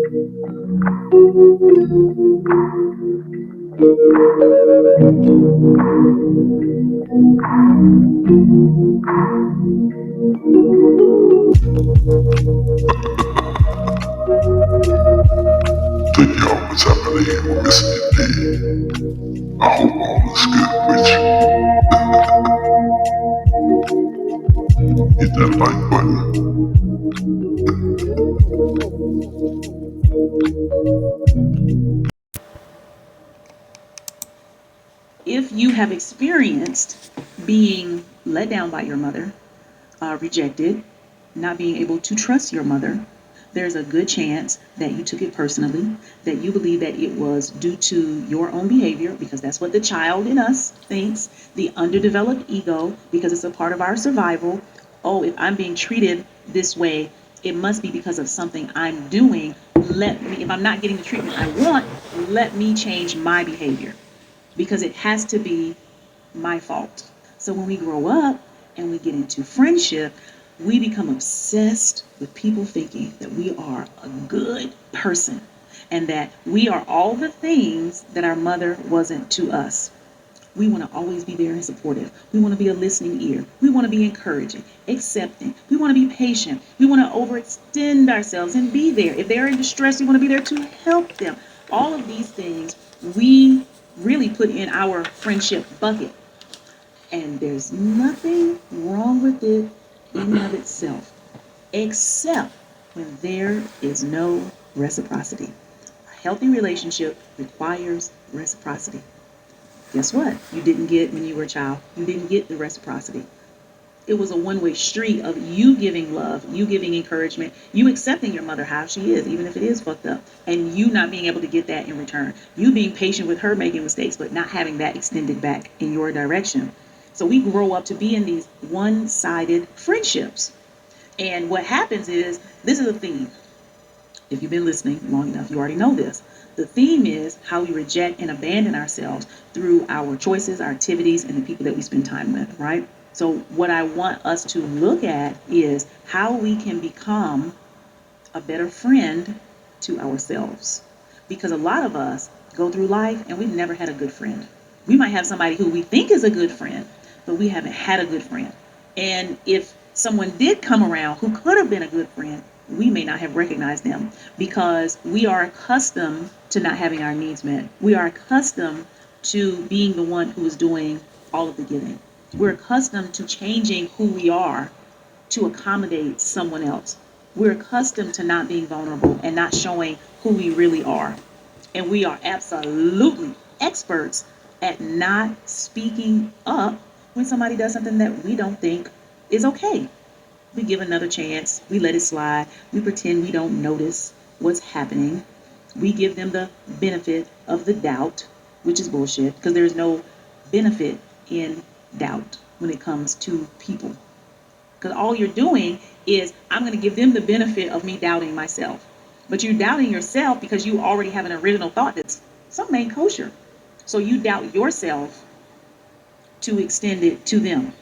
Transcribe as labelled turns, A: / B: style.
A: Take y'all what's happening. We're missing you, D. I hope all is good with you. Hit that like button.
B: If you have experienced being let down by your mother, rejected, not being able to trust your mother, there's a good chance that you took it personally, that you believe that it was due to your own behavior, because that's what the child in us thinks, the underdeveloped ego, because it's a part of our survival. Oh, if I'm being treated this way, it must be because of something I'm doing. Let me, if I'm not getting the treatment I want, let me change my behavior because it has to be my fault. So when we grow up and we get into friendship, we become obsessed with people thinking that we are a good person and that we are all the things that our mother wasn't to us. We want to always be there and supportive. We want to be a listening ear. We want to be encouraging, accepting. We want to be patient. We want to overextend ourselves and be there. If they're in distress, we want to be there to help them. All of these things we really put in our friendship bucket. And there's nothing wrong with it in and of itself, except when there is no reciprocity. A healthy relationship requires reciprocity. Guess what? You didn't get when you were a child. You didn't get the reciprocity. It was a one-way street of you giving love, you giving encouragement, you accepting your mother how she is, even if it is fucked up, and you not being able to get that in return. You being patient with her making mistakes, but not having that extended back in your direction. So we grow up to be in these one-sided friendships. And what happens is, this is a theme. If you've been listening long enough, you already know this. The theme is how we reject and abandon ourselves through our choices, our activities, and the people that we spend time with, right? So what I want us to look at is how we can become a better friend to ourselves. Because a lot of us go through life and we've never had a good friend. We might have somebody who we think is a good friend, but we haven't had a good friend. And if someone did come around who could have been a good friend, we may not have recognized them because we are accustomed to not having our needs met. We are accustomed to being the one who is doing all of the giving. We're accustomed to changing who we are to accommodate someone else. We're accustomed to not being vulnerable and not showing who we really are. And we are absolutely experts at not speaking up when somebody does something that we don't think is okay. We give another chance, we let it slide, we pretend we don't notice what's happening. We give them the benefit of the doubt, which is bullshit, because there's no benefit in doubt when it comes to people. Because all you're doing is, I'm going to give them the benefit of me doubting myself. But you're doubting yourself because you already have an original thought that's something ain't kosher. So you doubt yourself to extend it to them.